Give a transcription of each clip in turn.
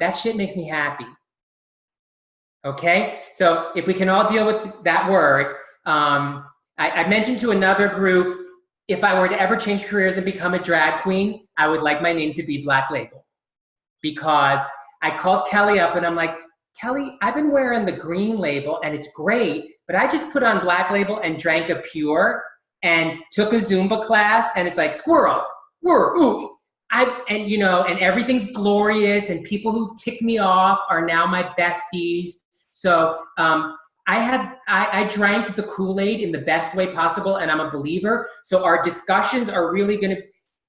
that shit makes me happy. Okay? So if we can all deal with that word, I mentioned to another group, if I were to ever change careers and become a drag queen, I would like my name to be Black Label. Because I called Kelly up and I'm like, Kelly, I've been wearing the green label and it's great, but I just put on Black Label and drank a Pure and took a Zumba class and it's like squirrel, ooh. And everything's glorious and people who tick me off are now my besties. So I drank the Kool-Aid in the best way possible and I'm a believer. So our discussions are really gonna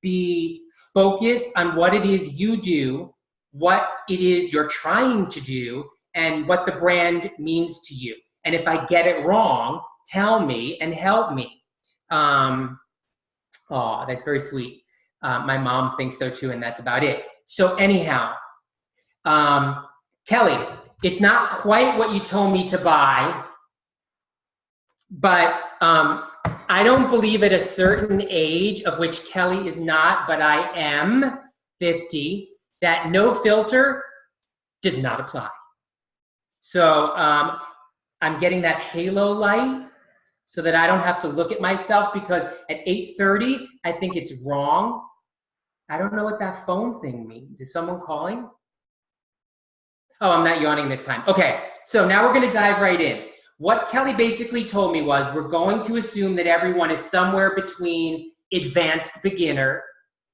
be focused on what it is you do, what it is you're trying to do, and what the brand means to you. And if I get it wrong, tell me and help me. Oh, that's very sweet. My mom thinks so too, and that's about it. So anyhow, Kelly, it's not quite what you told me to buy, but I don't believe at a certain age, of which Kelly is not, but I am 50, that no filter does not apply. So I'm getting that halo light so that I don't have to look at myself, because at 8:30, I think it's wrong. I don't know what that phone thing means. Is someone calling? Oh, I'm not yawning this time. Okay, so now we're gonna dive right in. What Kelly basically told me was we're going to assume that everyone is somewhere between advanced beginner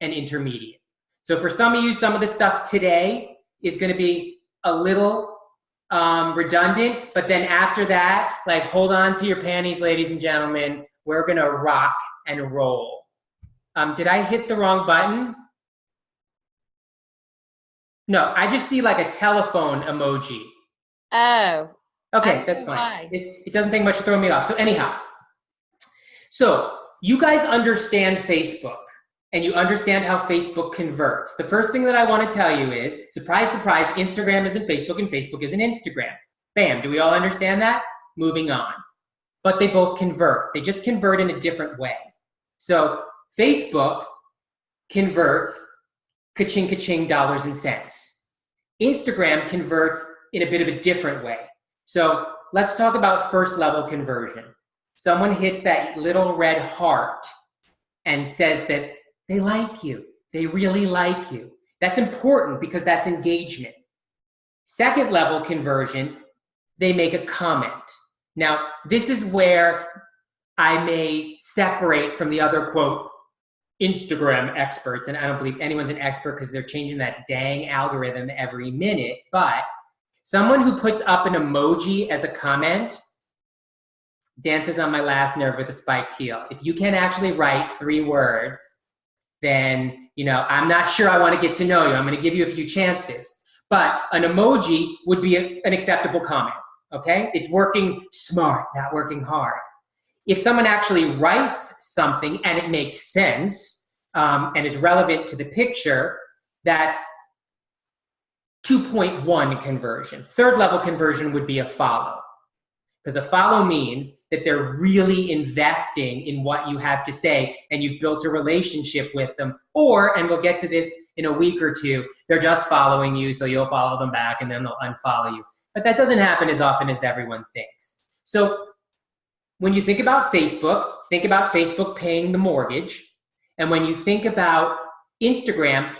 and intermediate. So for some of you, some of the stuff today is gonna be a little redundant, but then after that, like, hold on to your panties, ladies and gentlemen. We're gonna rock and roll. Did I hit the wrong button? No, I just see like a telephone emoji. Oh. Okay, that's fine. It doesn't take much to throw me off. So anyhow, so you guys understand Facebook and you understand how Facebook converts. The first thing that I want to tell you is, surprise, surprise, Instagram isn't Facebook and Facebook isn't Instagram. Bam, do we all understand that? Moving on. But they both convert. They just convert in a different way. So Facebook converts ka-ching, ka-ching, dollars and cents. Instagram converts in a bit of a different way. So let's talk about first level conversion. Someone hits that little red heart and says that they like you. They really like you. That's important because that's engagement. Second level conversion, they make a comment. Now, this is where I may separate from the other, quote, Instagram experts, and I don't believe anyone's an expert because they're changing that dang algorithm every minute, but someone who puts up an emoji as a comment dances on my last nerve with a spiked heel. If you can actually write 3 words, then, I'm not sure I want to get to know you. I'm going to give you a few chances. But an emoji would be an acceptable comment, okay? It's working smart, not working hard. If someone actually writes something and it makes sense and is relevant to the picture, that's 2.1 conversion. Third level conversion would be a follow. Because a follow means that they're really investing in what you have to say and you've built a relationship with them. Or, and we'll get to this in a week or two, they're just following you, so you'll follow them back and then they'll unfollow you. But that doesn't happen as often as everyone thinks. So when you think about Facebook paying the mortgage. And when you think about Instagram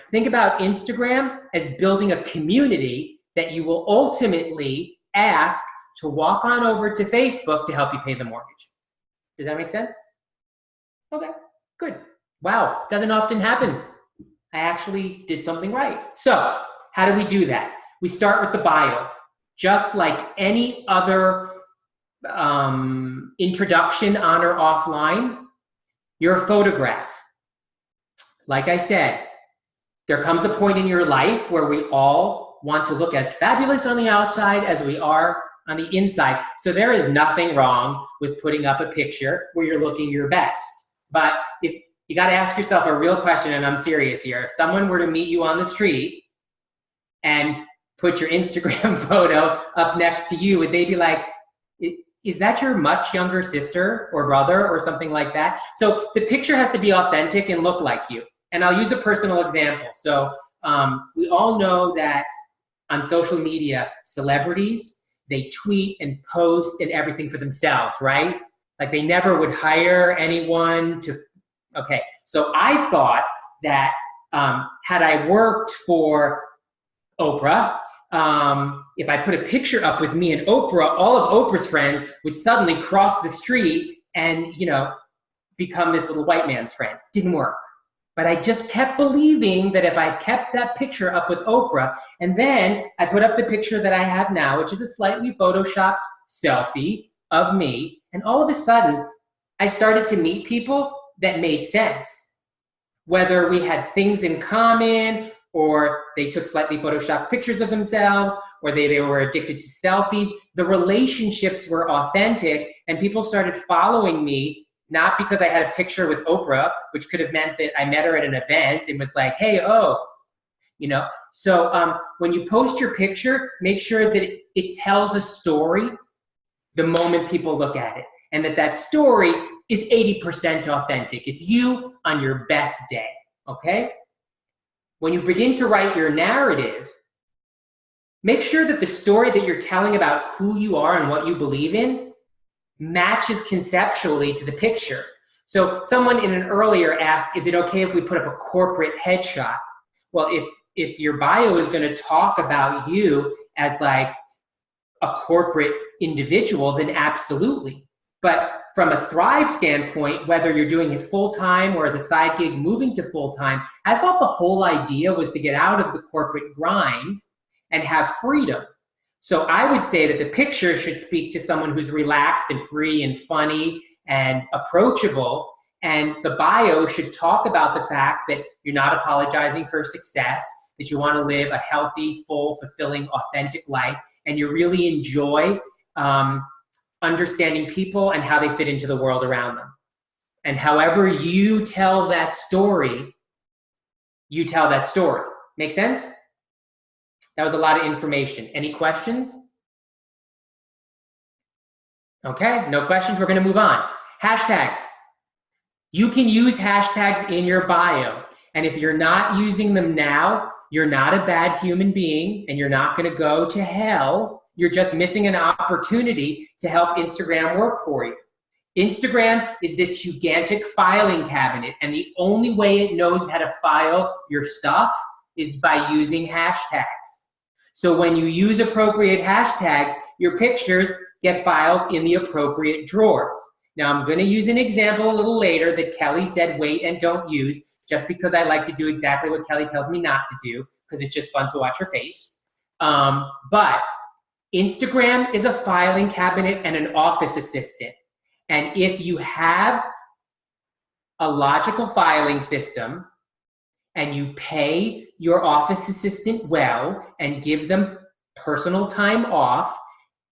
as building a community that you will ultimately ask to walk on over to Facebook to help you pay the mortgage. Does that make sense? Okay, good. Wow, doesn't often happen. I actually did something right. So how do we do that? We start with the bio. Just like any other introduction on or offline, your photograph. Like I said, there comes a point in your life where we all want to look as fabulous on the outside as we are on the inside. So there is nothing wrong with putting up a picture where you're looking your best. But if you got to ask yourself a real question, and I'm serious here. If someone were to meet you on the street and put your Instagram photo up next to you, would they be like, is that your much younger sister or brother or something like that? So the picture has to be authentic and look like you. And I'll use a personal example. So we all know that on social media, celebrities, they tweet and post and everything for themselves, right? Like they never would hire anyone to, okay. So I thought that had I worked for Oprah, if I put a picture up with me and Oprah, all of Oprah's friends would suddenly cross the street and, you know, become this little white man's friend. Didn't work. But I just kept believing that if I kept that picture up with Oprah, and then I put up the picture that I have now, which is a slightly photoshopped selfie of me, and all of a sudden, I started to meet people that made sense. Whether we had things in common, or they took slightly photoshopped pictures of themselves, or they were addicted to selfies, the relationships were authentic, and people started following me, not because I had a picture with Oprah, which could have meant that I met her at an event and was like, hey, oh, you know. So when you post your picture, make sure that it tells a story the moment people look at it, and that story is 80% authentic. It's you on your best day, okay? When you begin to write your narrative, make sure that the story that you're telling about who you are and what you believe in matches conceptually to the picture. So someone in an earlier asked, is it okay if we put up a corporate headshot? Well, if your bio is going to talk about you as like a corporate individual, then absolutely. But from a Thrive standpoint, whether you're doing it full-time or as a side gig moving to full-time, I thought the whole idea was to get out of the corporate grind and have freedom. So I would say that the picture should speak to someone who's relaxed and free and funny and approachable. And the bio should talk about the fact that you're not apologizing for success, that you want to live a healthy, full, fulfilling, authentic life, and you really enjoy understanding people and how they fit into the world around them. And however you tell that story, you tell that story. Make sense? That was a lot of information. Any questions? Okay, no questions. We're going to move on. Hashtags. You can use hashtags in your bio. And if you're not using them now, you're not a bad human being and you're not going to go to hell. You're just missing an opportunity to help Instagram work for you. Instagram is this gigantic filing cabinet, and the only way it knows how to file your stuff is by using hashtags. So when you use appropriate hashtags, your pictures get filed in the appropriate drawers. Now I'm going to use an example a little later that Kelly said wait and don't use, just because I like to do exactly what Kelly tells me not to do, because it's just fun to watch her face. But Instagram is a filing cabinet and an office assistant. And if you have a logical filing system and you pay your office assistant well and give them personal time off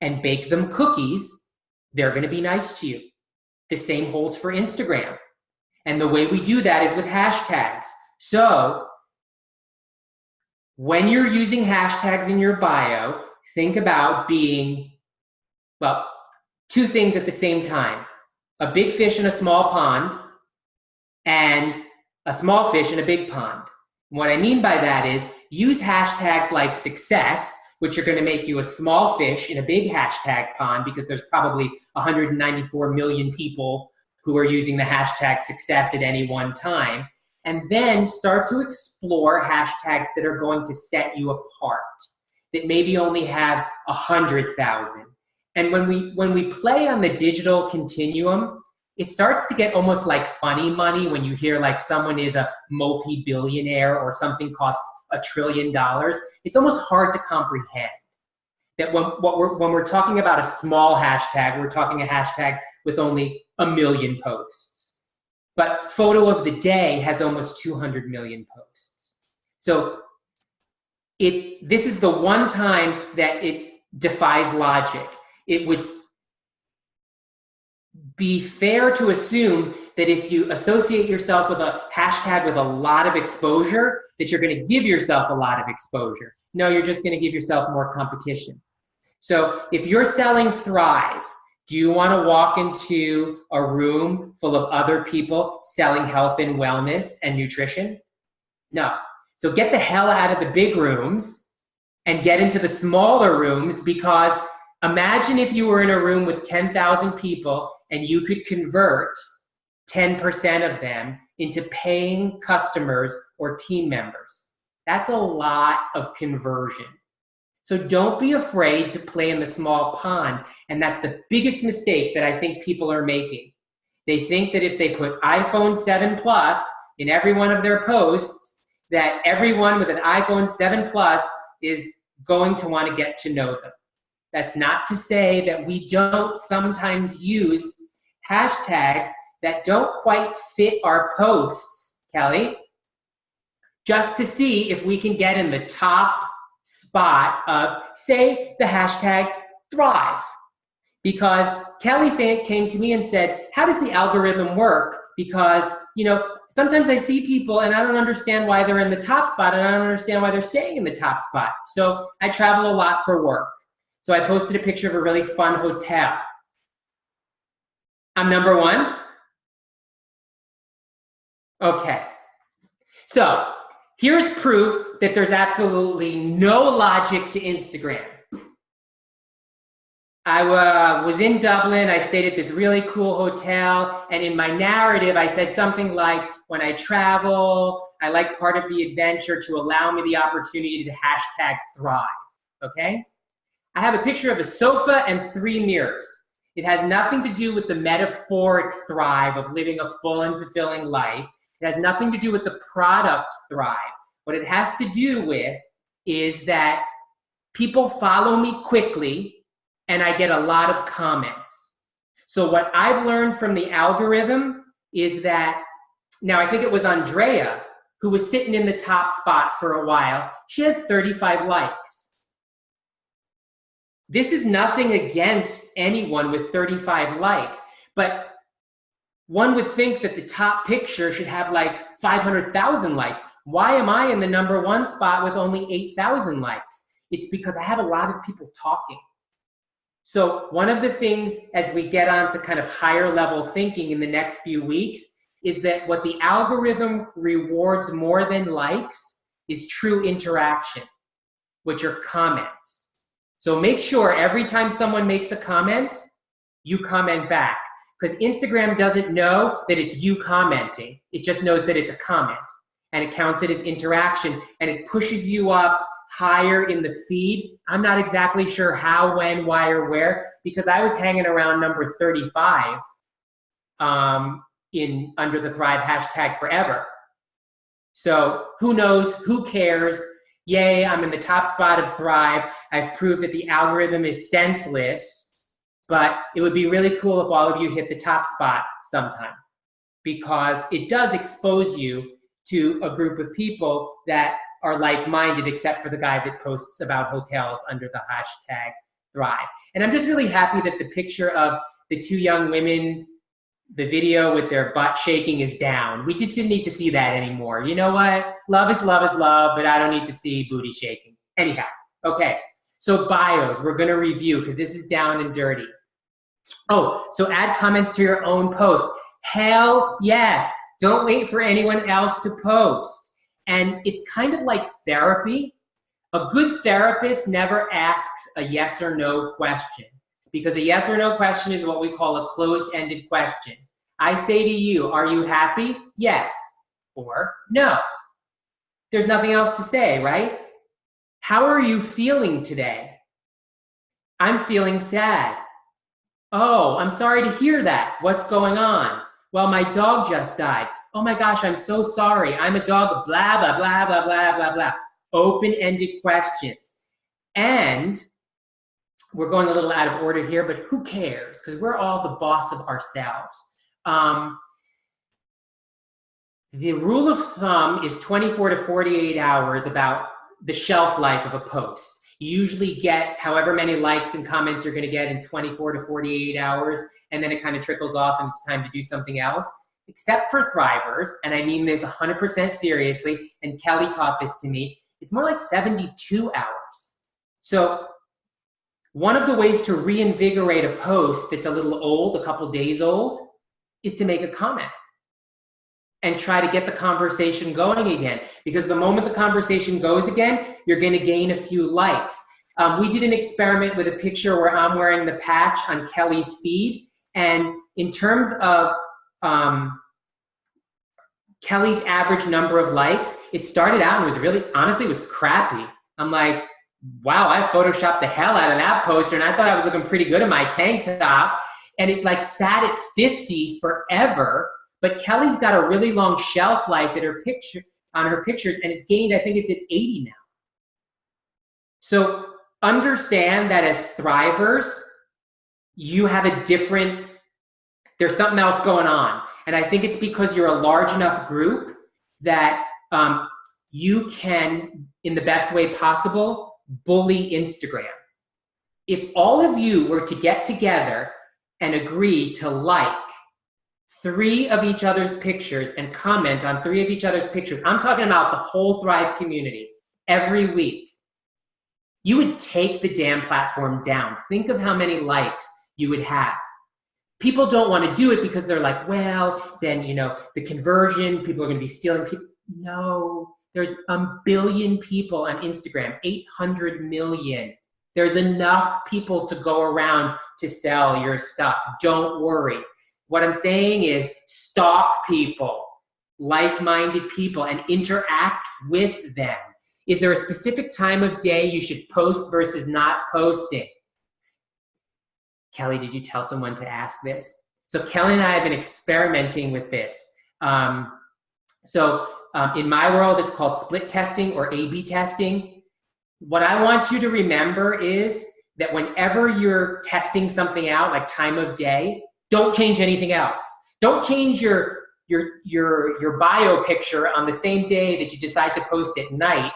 and bake them cookies, they're going to be nice to you. The same holds for Instagram. And the way we do that is with hashtags. So when you're using hashtags in your bio, think about being, well, two things at the same time. A big fish in a small pond and a small fish in a big pond. And what I mean by that is use hashtags like success, which are going to make you a small fish in a big hashtag pond, because there's probably 194 million people who are using the hashtag success at any one time. And then start to explore hashtags that are going to set you apart, that maybe only have 100,000. And when we play on the digital continuum, it starts to get almost like funny money when you hear like someone is a multi-billionaire or something costs $1 trillion. It's almost hard to comprehend that when we're talking about a small hashtag, we're talking a hashtag with only 1 million posts. But photo of the day has almost 200 million posts. So this is the one time that it defies logic. It would be fair to assume that if you associate yourself with a hashtag with a lot of exposure, that you're going to give yourself a lot of exposure. No, you're just going to give yourself more competition. So if you're selling Thrive, do you want to walk into a room full of other people selling health and wellness and nutrition? No. So get the hell out of the big rooms and get into the smaller rooms, because imagine if you were in a room with 10,000 people and you could convert 10% of them into paying customers or team members. That's a lot of conversion. So don't be afraid to play in the small pond. And that's the biggest mistake that I think people are making. They think that if they put iPhone 7 Plus in every one of their posts, that everyone with an iPhone 7 Plus is going to want to get to know them. That's not to say that we don't sometimes use hashtags that don't quite fit our posts, Kelly, just to see if we can get in the top spot of, say, the hashtag Thrive. Because Kelly came to me and said, how does the algorithm work? Because, you know, sometimes I see people and I don't understand why they're in the top spot, and I don't understand why they're staying in the top spot. So I travel a lot for work. So I posted a picture of a really fun hotel. I'm number one. Okay. So here's proof that there's absolutely no logic to Instagram. I was in Dublin, I stayed at this really cool hotel, and in my narrative I said something like, when I travel, I like part of the adventure to allow me the opportunity to hashtag thrive, okay? I have a picture of a sofa and 3 mirrors. It has nothing to do with the metaphoric thrive of living a full and fulfilling life. It has nothing to do with the product thrive. What it has to do with is that people follow me quickly and I get a lot of comments. So what I've learned from the algorithm is that, now I think it was Andrea who was sitting in the top spot for a while. She had 35 likes. This is nothing against anyone with 35 likes, but one would think that the top picture should have like 500,000 likes. Why am I in the number 1 spot with only 8,000 likes? It's because I have a lot of people talking. So one of the things as we get on to kind of higher level thinking in the next few weeks is that what the algorithm rewards more than likes is true interaction, which are comments. So make sure every time someone makes a comment, you comment back. Because Instagram doesn't know that it's you commenting. It just knows that it's a comment. And it counts it as interaction. And it pushes you up higher in the feed. I'm not exactly sure how, when, why, or where, because I was hanging around number 35 in under the Thrive hashtag forever. So who knows, who cares? Yay, I'm in the top spot of Thrive. I've proved that the algorithm is senseless, but it would be really cool if all of you hit the top spot sometime, because it does expose you to a group of people that are like-minded, except for the guy that posts about hotels under the hashtag Thrive. And I'm just really happy that the picture of the 2 young women, the video with their butt shaking, is down. We just didn't need to see that anymore. You know what? Love is love is love, but I don't need to see booty shaking. Anyhow, okay. So bios, we're gonna review because this is down and dirty. Oh, so add comments to your own post. Hell yes. Don't wait for anyone else to post. And it's kind of like therapy. A good therapist never asks a yes or no question, because a yes or no question is what we call a closed-ended question. I say to you, are you happy? Yes or no. There's nothing else to say, right? How are you feeling today? I'm feeling sad. Oh, I'm sorry to hear that. What's going on? Well, my dog just died. Oh my gosh, I'm so sorry. I'm a dog, blah, blah, blah, blah, blah, blah, blah. Open-ended questions. And we're going a little out of order here, but who cares? Because we're all the boss of ourselves. The rule of thumb is 24 to 48 hours about the shelf life of a post. You usually get however many likes and comments you're gonna get in 24 to 48 hours, and then it kind of trickles off and it's time to do something else. Except for Thrivers, and I mean this 100% seriously, and Kelly taught this to me, it's more like 72 hours. So one of the ways to reinvigorate a post that's a little old, a couple days old, is to make a comment. and try to get the conversation going again. Because the moment the conversation goes again, you're going to gain a few likes. We did an experiment with a picture where I'm wearing the patch on Kelly's feed. And in terms of Kelly's average number of likes, it started out and it was really, honestly, it was crappy. I'm like, wow, I photoshopped the hell out of that poster and I thought I was looking pretty good in my tank top. And it like sat at 50 forever, but Kelly's got a really long shelf life at her picture, on her pictures, and it gained, I think it's at 80 now. So understand that as thrivers, you have a different, there's something else going on. And I think it's because you're a large enough group that you can, in the best way possible, bully Instagram. If all of you were to get together and agree to like 3 of each other's pictures and comment on 3 of each other's pictures, I'm talking about the whole Thrive community, every week, you would take the damn platform down. Think of how many likes you would have. People don't want to do it because they're like, well, then, you know, the conversion, people are going to be stealing people. No, there's a billion people on Instagram, 800 million. There's enough people to go around to sell your stuff. Don't worry. What I'm saying is stalk people, like-minded people, and interact with them. Is there a specific time of day you should post versus not posting? Kelly, did you tell someone to ask this? So Kelly and I have been experimenting with this. In my world, it's called split testing or A/B testing. What I want you to remember is that whenever you're testing something out, like time of day, don't change anything else. Don't change your bio picture on the same day that you decide to post at night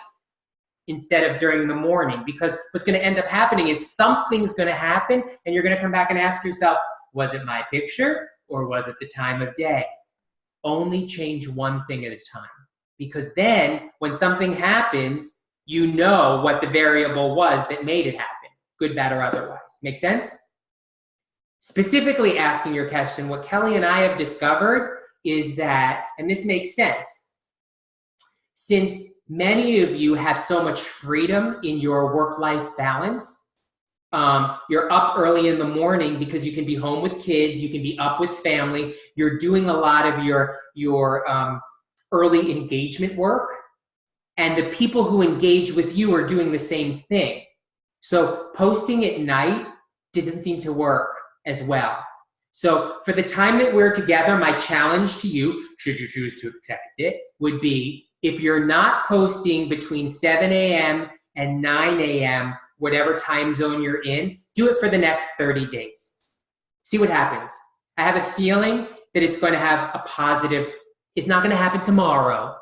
instead of during the morning, because what's going to end up happening is something's going to happen and you're going to come back and ask yourself, was it my picture or was it the time of day? Only change one thing at a time, because then when something happens, you know what the variable was that made it happen, good, bad, or otherwise. Make sense? Specifically asking your question, what Kelly and I have discovered is that, and this makes sense, since many of you have so much freedom in your work-life balance, you're up early in the morning because you can be home with kids, you can be up with family, you're doing a lot of your early engagement work, and the people who engage with you are doing the same thing. So posting at night doesn't seem to work as well. So for the time that we're together, my challenge to you, should you choose to accept it, would be if you're not posting between 7 a.m. and 9 a.m., whatever time zone you're in, do it for the next 30 days. See what happens. I have a feeling that it's going to have a positive, it's not going to happen tomorrow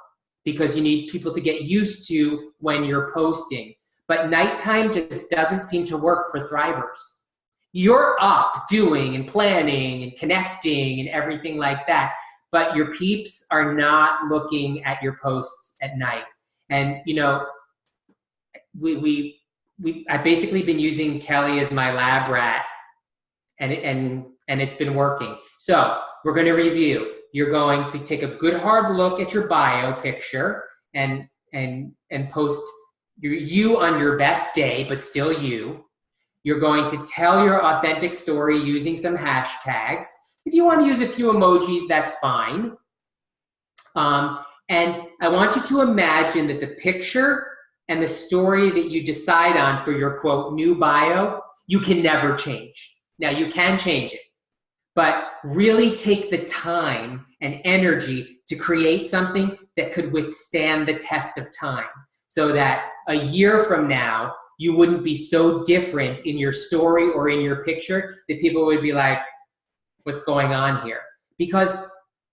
because you need people to get used to when you're posting. But nighttime just doesn't seem to work for thrivers. You're up doing and planning and connecting and everything like that, but your peeps are not looking at your posts at night. And you know, I've basically been using Kelly as my lab rat, and it's been working. So we're going to review. You're going to take a good hard look at your bio picture and post you on your best day, but still you. You're going to tell your authentic story using some hashtags. If you want to use a few emojis, that's fine. And I want you to imagine that the picture and the story that you decide on for your, quote, new bio, you can never change. Now, you can change it, but really take the time and energy to create something that could withstand the test of time, so that a year from now, you wouldn't be so different in your story or in your picture that people would be like, what's going on here? Because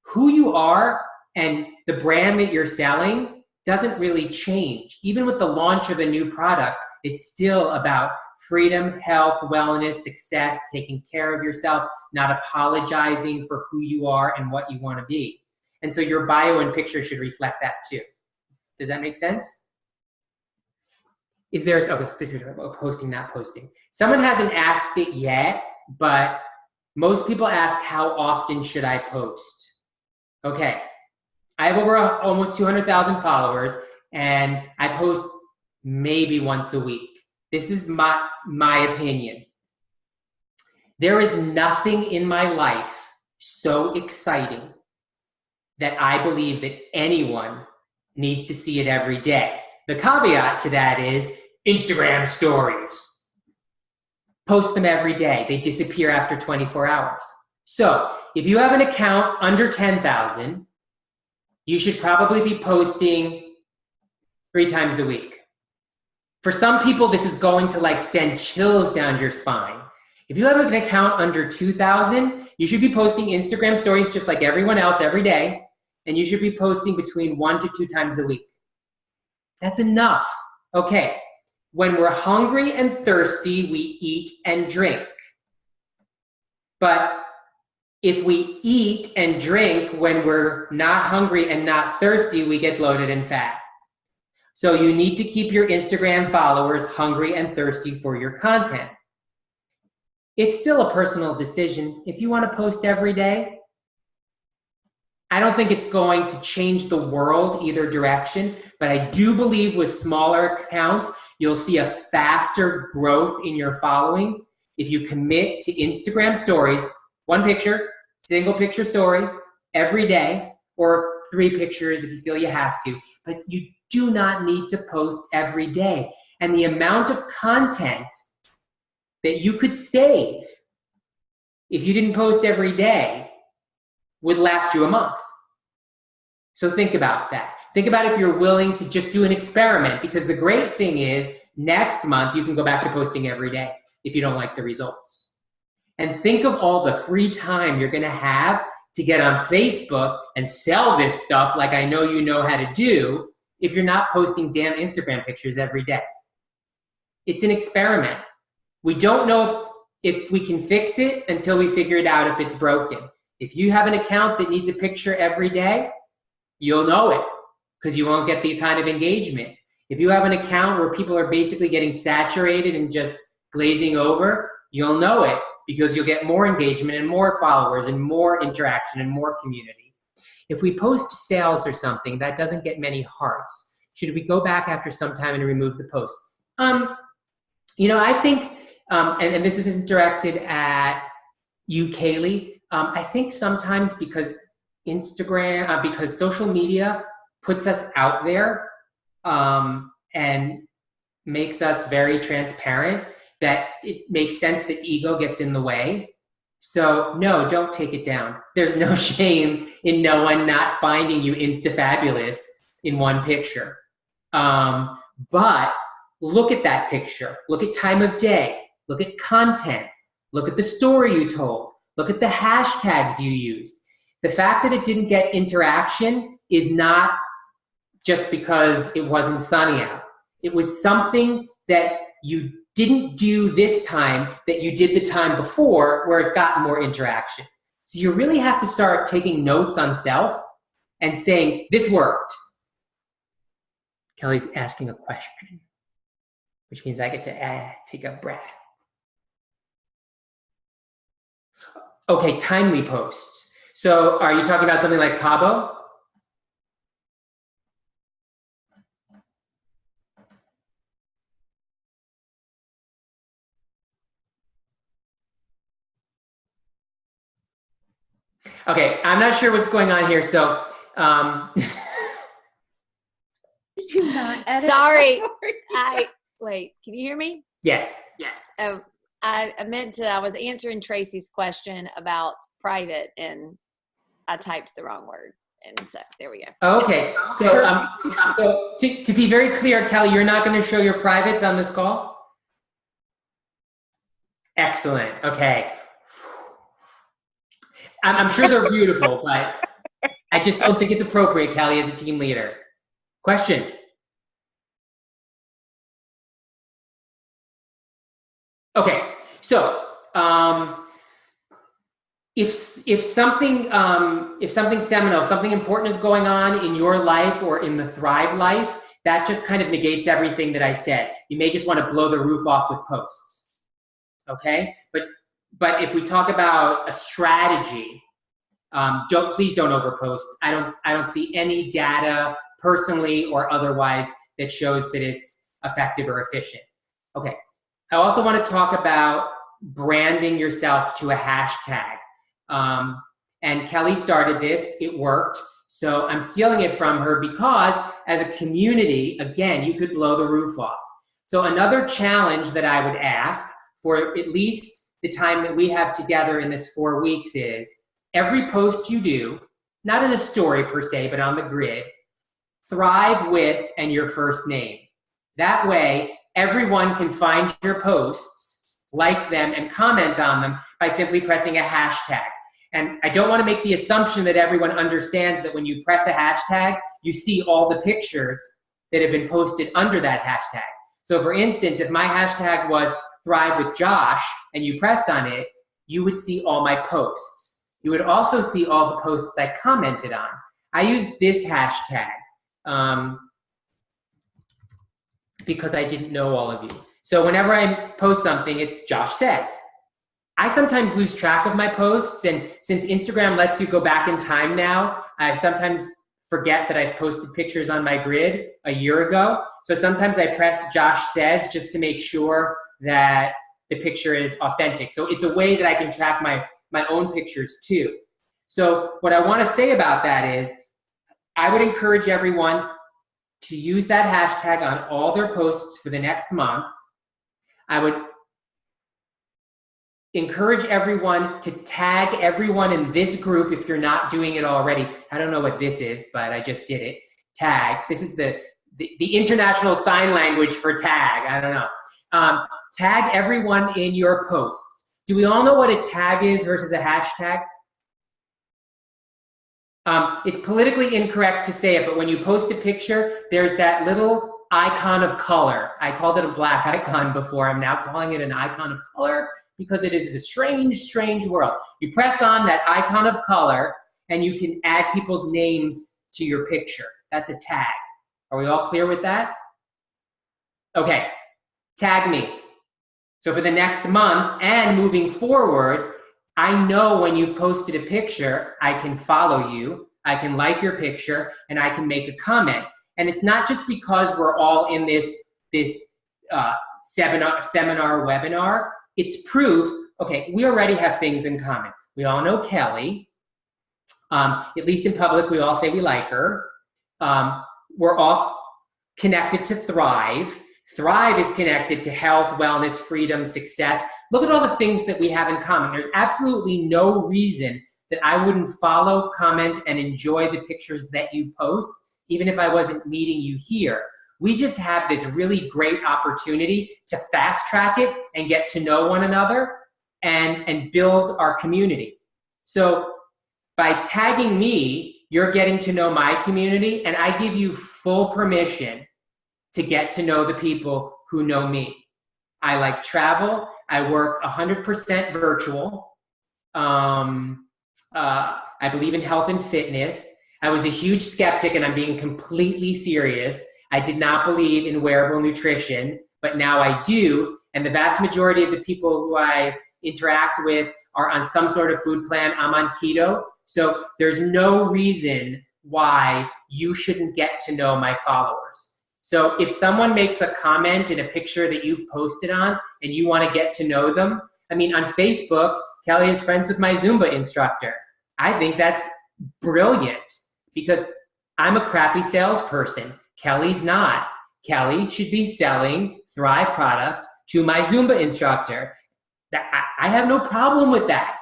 who you are and the brand that you're selling doesn't really change. Even with the launch of a new product, it's still about freedom, health, wellness, success, taking care of yourself, not apologizing for who you are and what you want to be. And so your bio and picture should reflect that too. Does that make sense? Is there, okay, specifically about posting, not posting. Someone hasn't asked it yet, but most people ask, how often should I post? Okay, I have over almost 200,000 followers, and I post maybe once a week. This is my opinion. There is nothing in my life so exciting that I believe that anyone needs to see it every day. The caveat to that is Instagram stories. Post them every day. They disappear after 24 hours. So if you have an account under 10,000, you should probably be posting 3 times a week. For some people, this is going to like send chills down your spine. If you have an account under 2,000, you should be posting Instagram stories just like everyone else every day, and you should be posting between 1 to 2 times a week. That's enough. Okay, when we're hungry and thirsty, we eat and drink. But if we eat and drink when we're not hungry and not thirsty, we get bloated and fat. So you need to keep your Instagram followers hungry and thirsty for your content. It's still a personal decision. If you want to post every day, I don't think it's going to change the world either direction, but I do believe with smaller accounts, you'll see a faster growth in your following if you commit to Instagram stories, 1 picture, single picture story every day, or 3 pictures if you feel you have to. But you do not need to post every day. And the amount of content that you could save if you didn't post every day would last you a month. So think about that. Think about if you're willing to just do an experiment, because the great thing is next month you can go back to posting every day if you don't like the results. And think of all the free time you're gonna have to get on Facebook and sell this stuff like I know you know how to do if you're not posting damn Instagram pictures every day. It's an experiment. We don't know if we can fix it until we figure it out if it's broken. If you have an account that needs a picture every day, you'll know it because you won't get the kind of engagement. If you have an account where people are basically getting saturated and just glazing over, you'll know it because you'll get more engagement and more followers and more interaction and more community. If we post sales or something, that doesn't get many hearts. Should we go back after some time and remove the post? I think, and this isn't directed at you, Kaylee. I think sometimes because Instagram, because social media puts us out there and makes us very transparent, that it makes sense that ego gets in the way. So no, don't take it down. There's no shame in no one not finding you Insta-fabulous in 1 picture. But look at that picture. Look at time of day. Look at content. Look at the story you told. Look at the hashtags you used. The fact that it didn't get interaction is not just because it wasn't sunny out. It was something that you didn't do this time that you did the time before where it got more interaction. So you really have to start taking notes on self and saying, this worked. Kelly's asking a question, which means I get to take a breath. Okay, timely posts. So are you talking about something like Cabo? Okay, I'm not sure what's going on here, so Did you not edit? Sorry. Wait, can you hear me? Yes. Oh, I was answering Tracy's question about private and I typed the wrong word. And so there we go. Okay, so to be very clear, Kelly, you're not going to show your privates on this call? Excellent, okay. I'm sure they're beautiful, but I just don't think it's appropriate, Kelly, as a team leader. Question? Okay, so if something seminal, something important is going on in your life or in the Thrive life, that just kind of negates everything that I said. You may just want to blow the roof off with posts. Okay, but if we talk about a strategy Please don't overpost. I don't see any data personally or otherwise that shows that it's effective or efficient. Okay. I also want to talk about branding yourself to a hashtag. And Kelly started this, it worked. So I'm stealing it from her because as a community, again, you could blow the roof off. So another challenge that I would ask for at least the time that we have together in this 4 weeks is every post you do, not in a story per se, but on the grid, thrive with and your first name. That way, everyone can find your posts, like them, and comment on them by simply pressing a hashtag. And I don't want to make the assumption that everyone understands that when you press a hashtag, you see all the pictures that have been posted under that hashtag. So for instance, if my hashtag was Thrive with Josh and you pressed on it, you would see all my posts. You would also see all the posts I commented on. I use this hashtag because I didn't know all of you. So whenever I post something, it's Josh Says. I sometimes lose track of my posts, and since Instagram lets you go back in time now, I sometimes forget that I've posted pictures on my grid a year ago. So sometimes I press Josh Says just to make sure that the picture is authentic. So it's a way that I can track my own pictures too. So what I want to say about that is I would encourage everyone to use that hashtag on all their posts for the next month. I would encourage everyone to tag everyone in this group if you're not doing it already. I don't know what this is, but I just did it. Tag. This is the international sign language for tag. I don't know. Tag everyone in your posts. Do we all know what a tag is versus a hashtag? It's politically incorrect to say it, but when you post a picture, there's that little icon of color. I called it a black icon before. I'm now calling it an icon of color because it is a strange, strange world. You press on that icon of color and you can add people's names to your picture. That's a tag. Are we all clear with that? Okay, tag me. So for the next month and moving forward, I know when you've posted a picture, I can follow you, I can like your picture, and I can make a comment. And it's not just because we're all in this seminar, webinar. It's proof, okay, we already have things in common. We all know Kelly. At least in public, we all say we like her. We're all connected to Thrive. Thrive is connected to health, wellness, freedom, success. Look at all the things that we have in common. There's absolutely no reason that I wouldn't follow, comment, and enjoy the pictures that you post, even if I wasn't meeting you here. We just have this really great opportunity to fast track it and get to know one another and build our community. So by tagging me, you're getting to know my community, and I give you full permission to get to know the people who know me. I like travel. I work 100% virtual. I believe in health and fitness. I was a huge skeptic, and I'm being completely serious. I did not believe in wearable nutrition, but now I do. And the vast majority of the people who I interact with are on some sort of food plan. I'm on keto. So there's no reason why you shouldn't get to know my followers. So if someone makes a comment in a picture that you've posted on and you want to get to know them, I mean, on Facebook, Kelly is friends with my Zumba instructor. I think that's brilliant because I'm a crappy salesperson. Kelly's not. Kelly should be selling Thrive product to my Zumba instructor. I have no problem with that.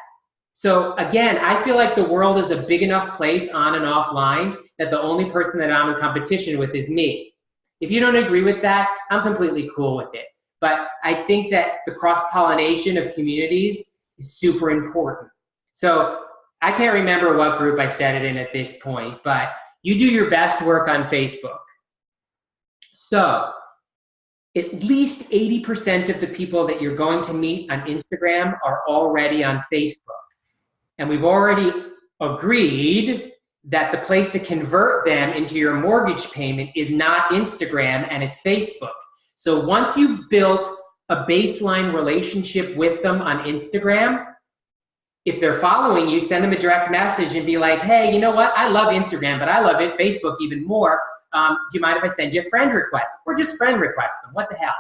So again, I feel like the world is a big enough place on and offline that the only person that I'm in competition with is me. If you don't agree with that, I'm completely cool with it. But I think that the cross-pollination of communities is super important. So I can't remember what group I said it in at this point, but you do your best work on Facebook. So at least 80% of the people that you're going to meet on Instagram are already on Facebook. And we've already agreed that the place to convert them into your mortgage payment is not Instagram and it's Facebook. So once you've built a baseline relationship with them on Instagram, if they're following you, send them a direct message and be like, hey, you know what? I love Instagram, but I love it, Facebook even more. Do you mind if I send you a friend request? Or just friend request them, what the hell?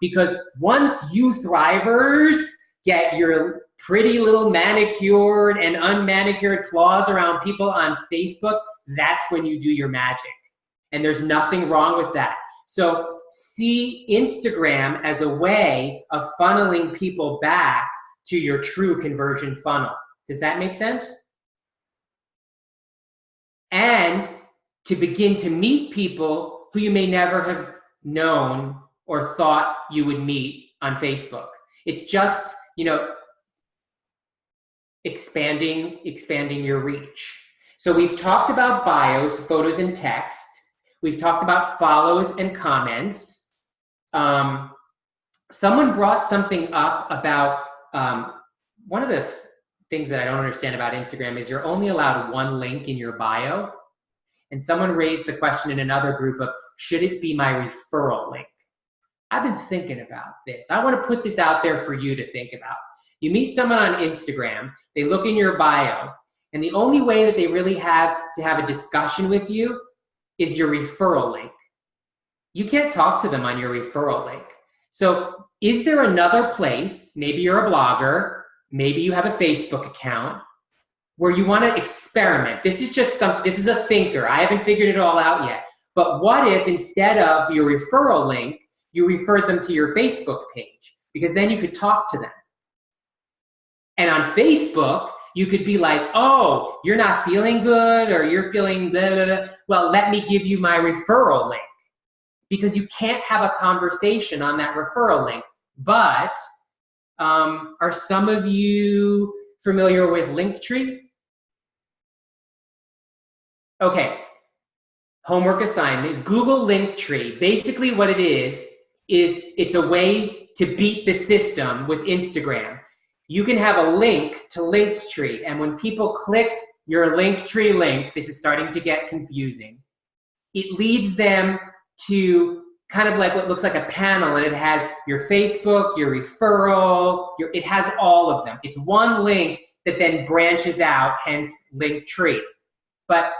Because once you Thrivers get your pretty little manicured and unmanicured claws around people on Facebook, that's when you do your magic. And there's nothing wrong with that. So see Instagram as a way of funneling people back to your true conversion funnel. Does that make sense? And to begin to meet people who you may never have known or thought you would meet on Facebook. It's just, expanding your reach. So we've talked about bios, photos, and text. We've talked about follows and comments. Someone brought something up about one of the things that I don't understand about Instagram is you're only allowed one link in your bio. And someone raised the question in another group of, should it be my referral link? I've been thinking about this. I want to put this out there for you to think about. You meet someone on Instagram, they look in your bio, and the only way that they really have to have a discussion with you is your referral link. You can't talk to them on your referral link. So is there another place, maybe you're a blogger, maybe you have a Facebook account, where you want to experiment? This is a thinker. I haven't figured it all out yet. But what if instead of your referral link, you referred them to your Facebook page? Because then you could talk to them. And on Facebook, you could be like, oh, you're not feeling good, or you're feeling blah, blah, blah. Well, let me give you my referral link. Because you can't have a conversation on that referral link. But are some of you familiar with Linktree? Okay, homework assignment. Google Linktree. Basically what it is it's a way to beat the system with Instagram. You can have a link to Linktree, and when people click your Linktree link, this is starting to get confusing, it leads them to kind of like what looks like a panel, and it has your Facebook, your referral, it has all of them. It's one link that then branches out, hence Linktree. But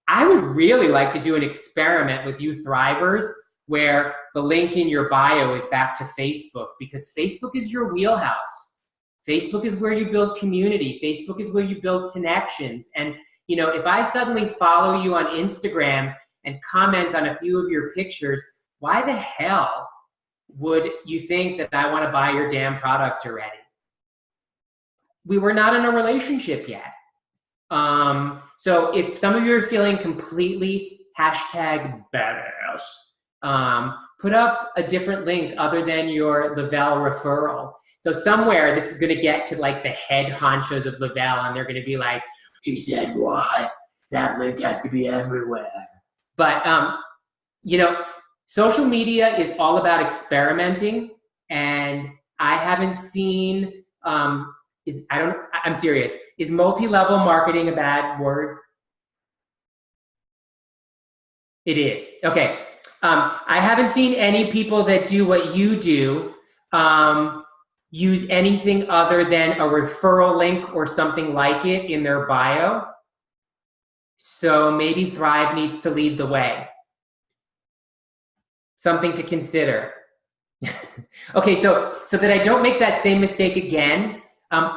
I would really like to do an experiment with you Thrivers where the link in your bio is back to Facebook, because Facebook is your wheelhouse. Facebook is where you build community. Facebook is where you build connections. And if I suddenly follow you on Instagram and comment on a few of your pictures, why the hell would you think that I want to buy your damn product already? We were not in a relationship yet. So if some of you are feeling completely #badass, put up a different link other than your Lavelle referral. So somewhere this is going to get to like the head honchos of Lavelle, and they're going to be like, he said what? That link has to be everywhere. But, social media is all about experimenting, and I haven't seen, I'm serious. Is multi-level marketing a bad word? It is. Okay. I haven't seen any people that do what you do use anything other than a referral link or something like it in their bio. So maybe Thrive needs to lead the way. Something to consider. Okay, so that I don't make that same mistake again,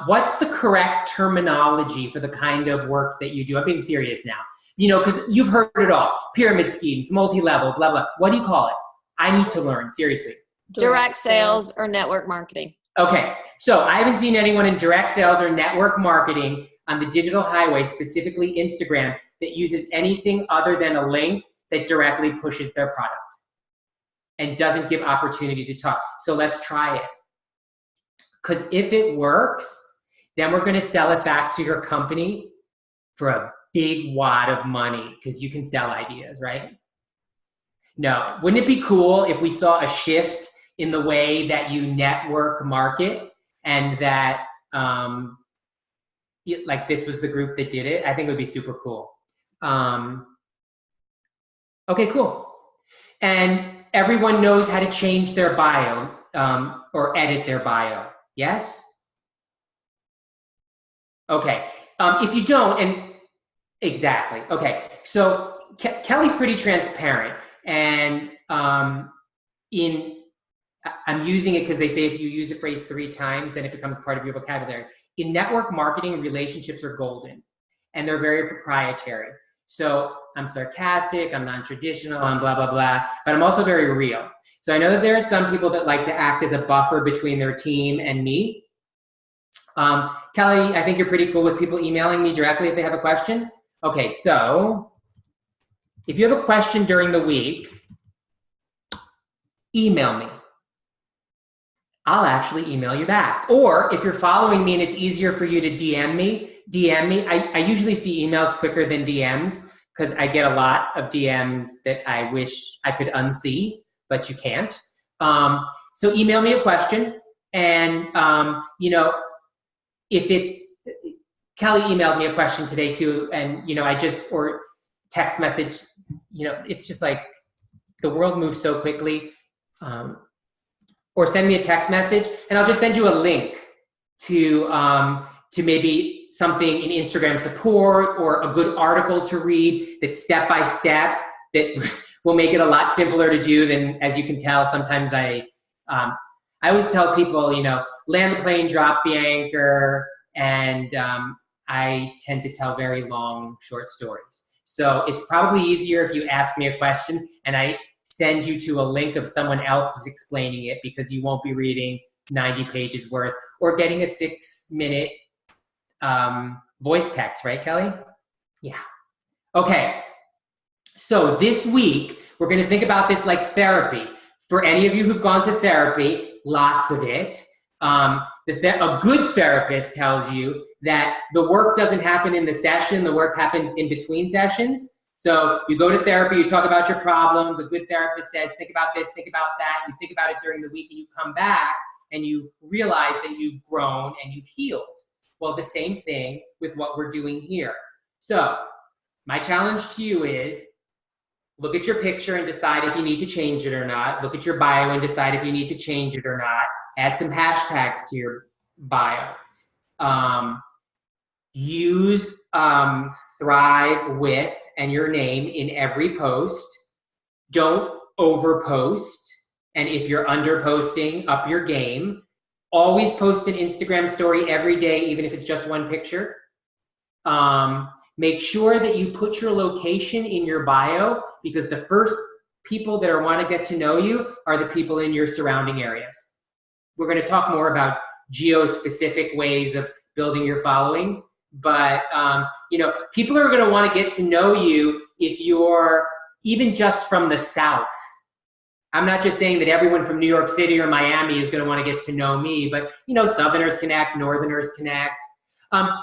what's the correct terminology for the kind of work that you do? I'm being serious now. Because you've heard it all. Pyramid schemes, multi-level, blah, blah. What do you call it? I need to learn, seriously. Direct sales or network marketing. Okay, so I haven't seen anyone in direct sales or network marketing on the digital highway, specifically Instagram, that uses anything other than a link that directly pushes their product and doesn't give opportunity to talk. So let's try it. Because if it works, then we're going to sell it back to your company for a big wad of money, because you can sell ideas, right? No, wouldn't it be cool if we saw a shift in the way that you network market, and that like this was the group that did it? I think it would be super cool. Okay, cool. And everyone knows how to change their bio or edit their bio. Yes? Okay. If you don't, and exactly. Okay. So Kelly's pretty transparent, and I'm using it because they say if you use a phrase 3 times, then it becomes part of your vocabulary. In network marketing, relationships are golden, and they're very proprietary. So I'm sarcastic, I'm non-traditional, I'm blah, blah, blah, but I'm also very real. So I know that there are some people that like to act as a buffer between their team and me. Kelly, I think you're pretty cool with people emailing me directly if they have a question. Okay, so if you have a question during the week, email me. I'll actually email you back. Or if you're following me and it's easier for you to DM me. I usually see emails quicker than DMs because I get a lot of DMs that I wish I could unsee, but you can't. So email me a question, and if it's, Kelly emailed me a question today too, and or text message, it's just like the world moves so quickly. Or send me a text message, and I'll just send you a link to maybe something in Instagram support or a good article to read that's step by step that will make it a lot simpler to do than, as you can tell, sometimes I always tell people, land the plane, drop the anchor, and I tend to tell very long, short stories. So it's probably easier if you ask me a question and I send you to a link of someone else who's explaining it, because you won't be reading 90 pages worth or getting a 6-minute voice text, right, Kelly? Yeah. Okay. So this week, we're going to think about this like therapy. For any of you who've gone to therapy, lots of it, a good therapist tells you that the work doesn't happen in the session, the work happens in between sessions. So you go to therapy, you talk about your problems, a good therapist says, think about this, think about that, you think about it during the week, and you come back and you realize that you've grown and you've healed. Well, the same thing with what we're doing here. So my challenge to you is, look at your picture and decide if you need to change it or not. Look at your bio and decide if you need to change it or not. Add some hashtags to your bio. Use Thrive With and your name in every post. Don't overpost. And if you're underposting, up your game. Always post an Instagram story every day, even if it's just one picture. Make sure that you put your location in your bio, because the first people that want to get to know you are the people in your surrounding areas. We're going to talk more about geo-specific ways of building your following. But, people are going to want to get to know you if you're even just from the South. I'm not just saying that everyone from New York City or Miami is going to want to get to know me, but, Southerners connect, Northerners connect.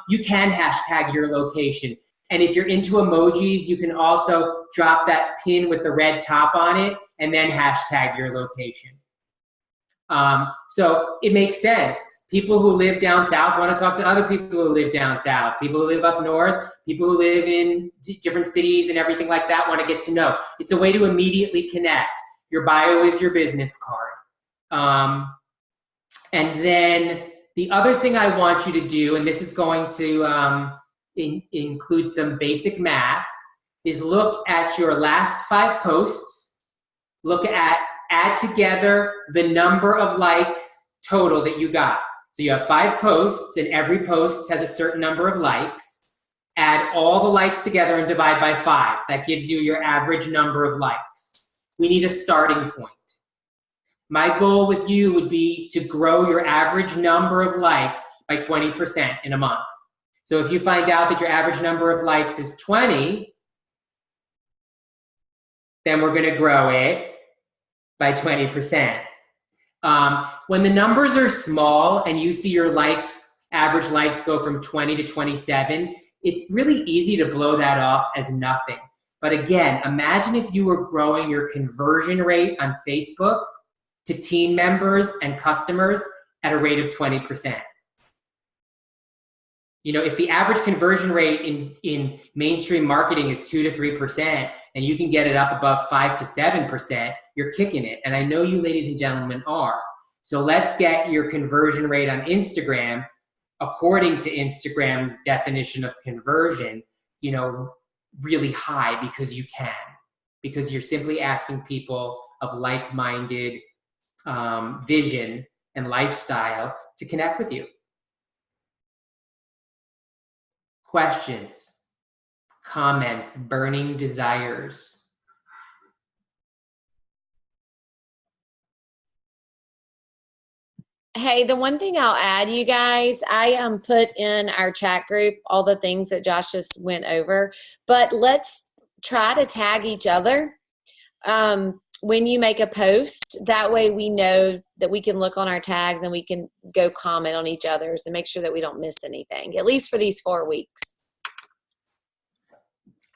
You can hashtag your location. And if you're into emojis, you can also drop that pin with the red top on it and then hashtag your location. So it makes sense. People who live down south want to talk to other people who live down south. People who live up north, people who live in different cities and everything like that want to get to know. It's a way to immediately connect. Your bio is your business card. And then the other thing I want you to do, and this is going to include some basic math, is look at your last 5 posts. Add together the number of likes total that you got. So you have 5 posts, and every post has a certain number of likes. Add all the likes together and divide by 5. That gives you your average number of likes. We need a starting point. My goal with you would be to grow your average number of likes by 20% in a month. So if you find out that your average number of likes is 20, then we're going to grow it by 20%. When the numbers are small and you see your average likes go from 20 to 27, it's really easy to blow that off as nothing. But again, imagine if you were growing your conversion rate on Facebook to team members and customers at a rate of 20%. If the average conversion rate in mainstream marketing is 2 to 3%, and you can get it up above 5 to 7%, you're kicking it. And I know you ladies and gentlemen are. So let's get your conversion rate on Instagram according to Instagram's definition of conversion, you know, really high because you can, because you're simply asking people of like-minded vision and lifestyle to connect with you. Questions, comments, burning desires. Hey, the one thing I'll add, you guys, I put in our chat group all the things that Josh just went over, but let's try to tag each other when you make a post. That way we know that we can look on our tags and we can go comment on each other's and make sure that we don't miss anything, at least for these 4 weeks.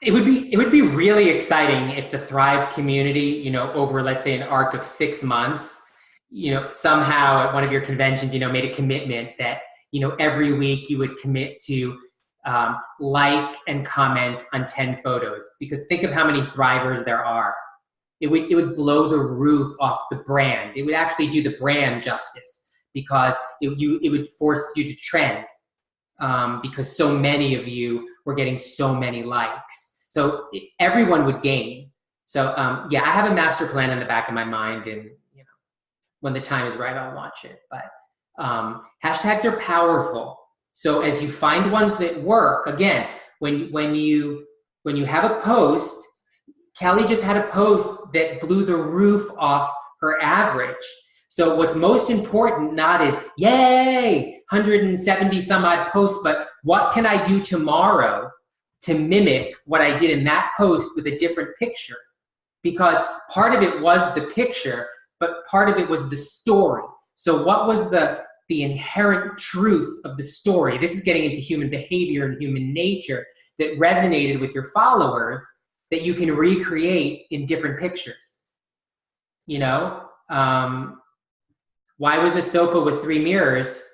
It would be really exciting if the Thrive community, you know, over, let's say, an arc of 6 months, you know, somehow at one of your conventions, you know, made a commitment that, you know, every week you would commit to like and comment on 10 photos. Because think of how many Thrivers there are. It would blow the roof off the brand. It would actually do the brand justice, because it would force you to trend, because so many of you were getting so many likes. So everyone would gain. So yeah, I have a master plan in the back of my mind, and you know, when the time is right, I'll launch it. But hashtags are powerful. So as you find ones that work, again, when you have a post, Kelly just had a post that blew the roof off her average. So what's most important not is, yay, 170 some odd posts, but what can I do tomorrow to mimic what I did in that post with a different picture? Because part of it was the picture, but part of it was the story. So what was the inherent truth of the story? This is getting into human behavior and human nature that resonated with your followers, that you can recreate in different pictures. You know, why was a sofa with 3 mirrors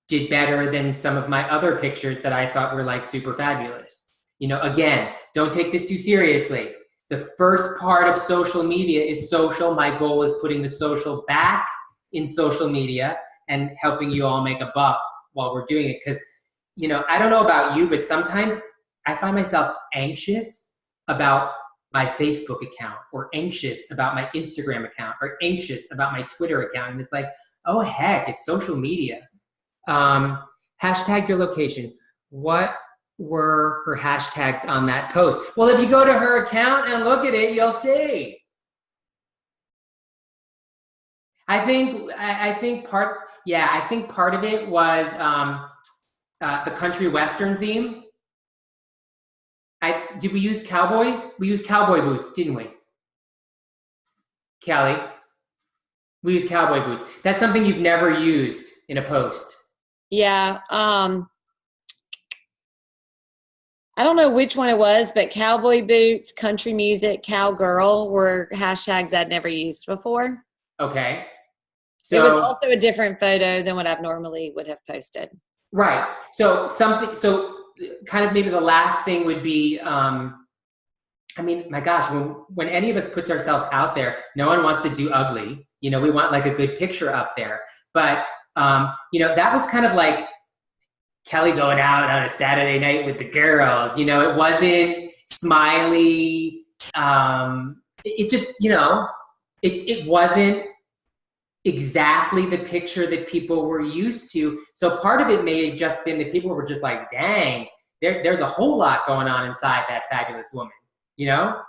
did better than some of my other pictures that I thought were like super fabulous? You know, again, don't take this too seriously. The first part of social media is social. My goal is putting the social back in social media and helping you all make a buck while we're doing it. Because, you know, I don't know about you, but sometimes I find myself anxious about my Facebook account, or anxious about my Instagram account, or anxious about my Twitter account. And it's like, oh heck, it's social media. Hashtag your location. What were her hashtags on that post? Well, if you go to her account and look at it, you'll see. I think part of it was the country western theme. Did we use cowboys? We used cowboy boots, didn't we? Kelly, we used cowboy boots. That's something you've never used in a post. Yeah. I don't know which one it was, but cowboy boots, country music, cowgirl were hashtags I'd never used before. Okay. So it was also a different photo than what I've normally would have posted. Right. So kind of maybe the last thing would be, I mean, my gosh, when any of us puts ourselves out there, no one wants to do ugly. You know, we want like a good picture up there. But, you know, that was kind of like Kelly going out on a Saturday night with the girls. You know, it wasn't smiley. It just, you know, it wasn't exactly the picture that people were used to. So part of it may have just been that people were just like, dang, there's a whole lot going on inside that fabulous woman, you know?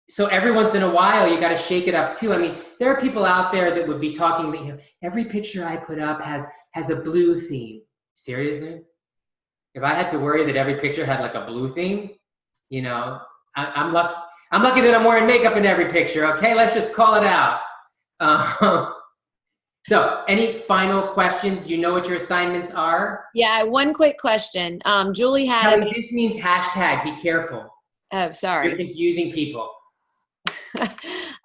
So every once in a while, you got to shake it up too. I mean, there are people out there that would be talking that, you know, every picture I put up has a blue theme. Seriously? If I had to worry that every picture had like a blue theme, you know, I'm lucky that I'm wearing makeup in every picture, okay? Let's just call it out. So any final questions? You know what your assignments are? Yeah, one quick question. Julie had this means hashtag, be careful. Oh, sorry. You're confusing people.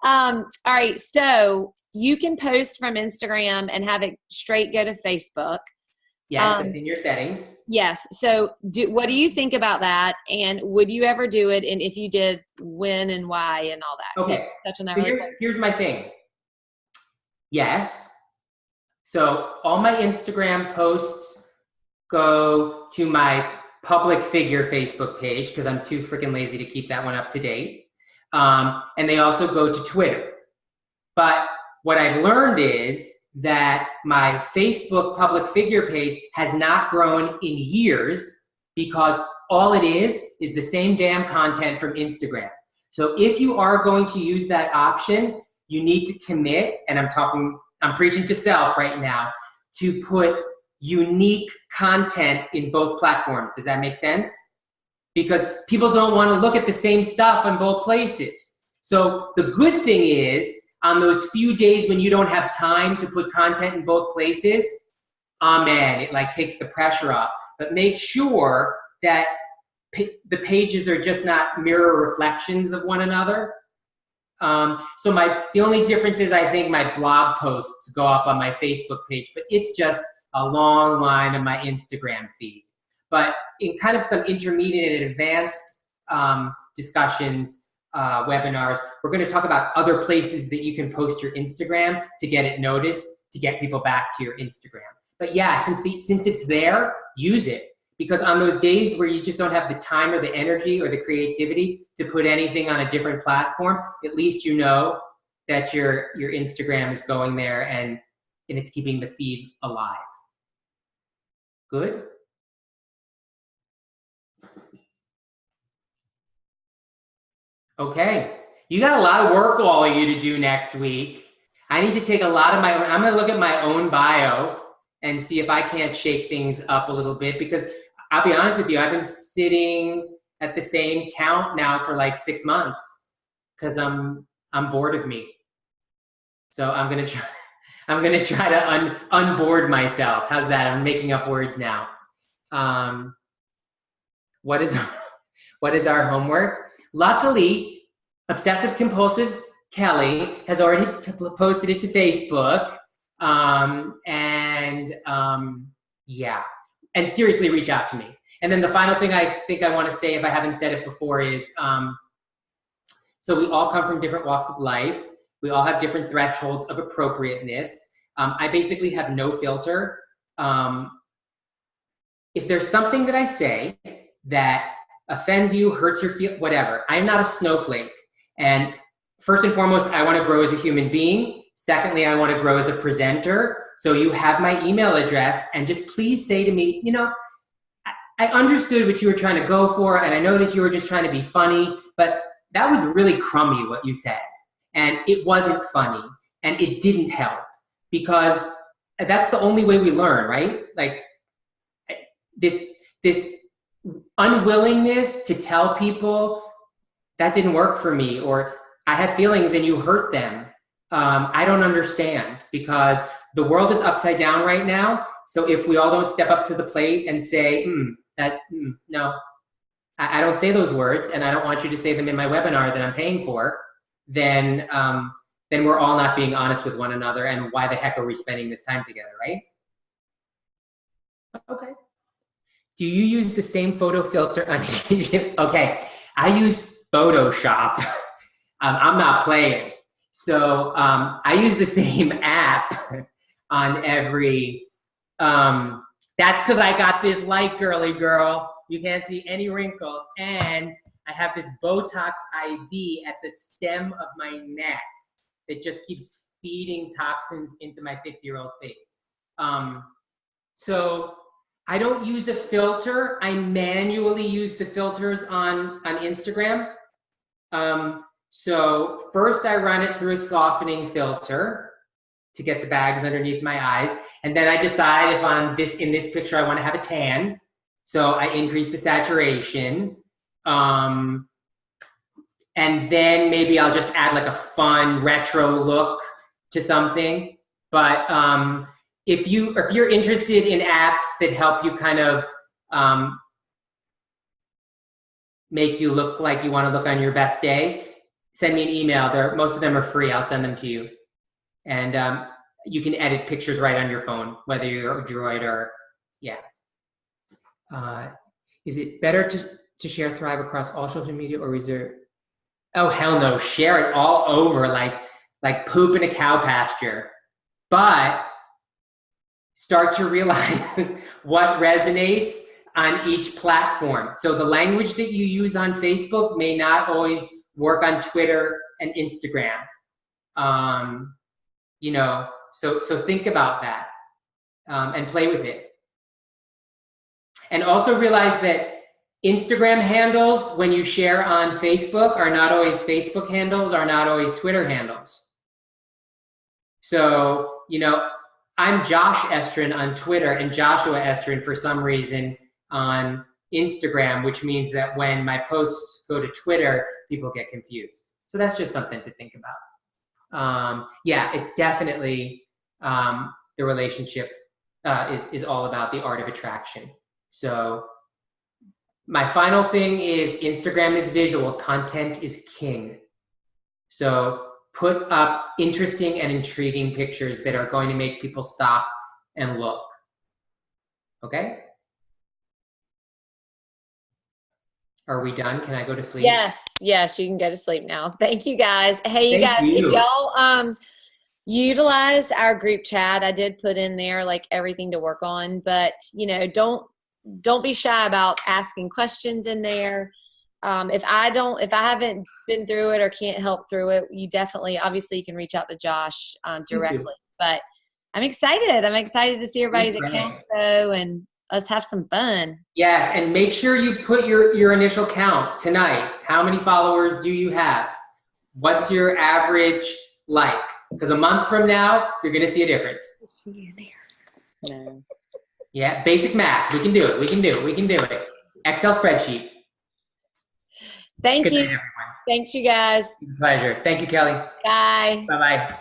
All right, so you can post from Instagram and have it straight go to Facebook. Yes, it's in your settings. Yes. So what do you think about that? And would you ever do it? And if you did, when and why and all that? Okay. Touch on that So really quick. Here's my thing. Yes, So all my Instagram posts go to my public figure Facebook page because I'm too freaking lazy to keep that one up to date. And they also go to Twitter. But what I've learned is that my Facebook public figure page has not grown in years because all it is the same damn content from Instagram. So if you are going to use that option, you need to commit, and I'm preaching to self right now, to put unique content in both platforms. Does that make sense? Because people don't want to look at the same stuff in both places. So the good thing is, on those few days when you don't have time to put content in both places, amen, it like takes the pressure off. But make sure that the pages are just not mirror reflections of one another. So the only difference is I think my blog posts go up on my Facebook page, but it's just a long line of my Instagram feed. But in kind of some intermediate and advanced discussions, webinars, we're going to talk about other places that you can post your Instagram to get it noticed, to get people back to your Instagram. But yeah, since it's there, use it. Because on those days where you just don't have the time or the energy or the creativity to put anything on a different platform, at least you know that your Instagram is going there and it's keeping the feed alive. Good? Okay. You got a lot of work, all of you, to do next week. I need to take a lot of my own, I'm going to look at my own bio and see if I can't shake things up a little bit, because I'll be honest with you, I've been sitting at the same count now for like 6 months because I'm bored of me. So I'm gonna try to unboard myself. How's that? I'm making up words now. What is our homework? Luckily, Obsessive Compulsive Kelly has already posted it to Facebook. Yeah. And seriously, reach out to me. And then the final thing I think I want to say, if I haven't said it before, is so we all come from different walks of life. We all have different thresholds of appropriateness. I basically have no filter. If there's something that I say that offends you, hurts your feel, whatever, I'm not a snowflake. And first and foremost, I want to grow as a human being. Secondly, I want to grow as a presenter. So you have my email address, and just please say to me, you know, I understood what you were trying to go for, and I know that you were just trying to be funny, but that was really crummy what you said. And it wasn't funny, and it didn't help, because that's the only way we learn, right? Like this unwillingness to tell people that didn't work for me, or I have feelings and you hurt them. I don't understand, because the world is upside down right now. So if we all don't step up to the plate and say, no, I don't say those words, and I don't want you to say them in my webinar that I'm paying for, then we're all not being honest with one another, and why the heck are we spending this time together, right? Okay. Do you use the same photo filter on Okay, I use Photoshop. I'm not playing. So I use the same app on every, that's because I got this light girly girl. You can't see any wrinkles. And I have this Botox IV at the stem of my neck that just keeps feeding toxins into my 50-year-old face. So I don't use a filter. I manually use the filters on Instagram. So first I run it through a softening filter to get the bags underneath my eyes. And then I decide if in this picture I want to have a tan. So I increase the saturation. And then maybe I'll just add like a fun retro look to something. But if you're interested in apps that help you kind of make you look like you want to look on your best day, send me an email. Most of them are free. I'll send them to you. And you can edit pictures right on your phone, whether you're a Droid or, yeah. Is it better to share Thrive across all social media or reserve? Oh, hell no. Share it all over like poop in a cow pasture. But start to realize what resonates on each platform. So the language that you use on Facebook may not always work on Twitter and Instagram. You know, so think about that and play with it. And also realize that Instagram handles, when you share on Facebook, are not always Facebook handles, are not always Twitter handles. So, you know, I'm Josh Estrin on Twitter and Joshua Estrin for some reason on Instagram, which means that when my posts go to Twitter, people get confused. So that's just something to think about. Yeah, it's definitely the relationship is all about the art of attraction. So my final thing is Instagram is visual, content is king. So put up interesting and intriguing pictures that are going to make people stop and look. Okay? Are we done? Can I go to sleep? Yes, you can go to sleep now. Thank you guys. Hey, you guys, if y'all utilize our group chat, I did put in there like everything to work on, but you know, don't be shy about asking questions in there. If I haven't been through it or can't help through it, you definitely, obviously you can reach out to Josh directly, but I'm excited. I'm excited to see everybody's accounts go and us have some fun. Yes, and make sure you put your initial count tonight. How many followers do you have? What's your average like? Because a month from now, you're going to see a difference. No. Yeah, basic math. We can do it. We can do it. We can do it. Excel spreadsheet. Thank Good you. night, everyone. Thanks, you guys. Pleasure. Thank you, Kelly. Bye. Bye-bye.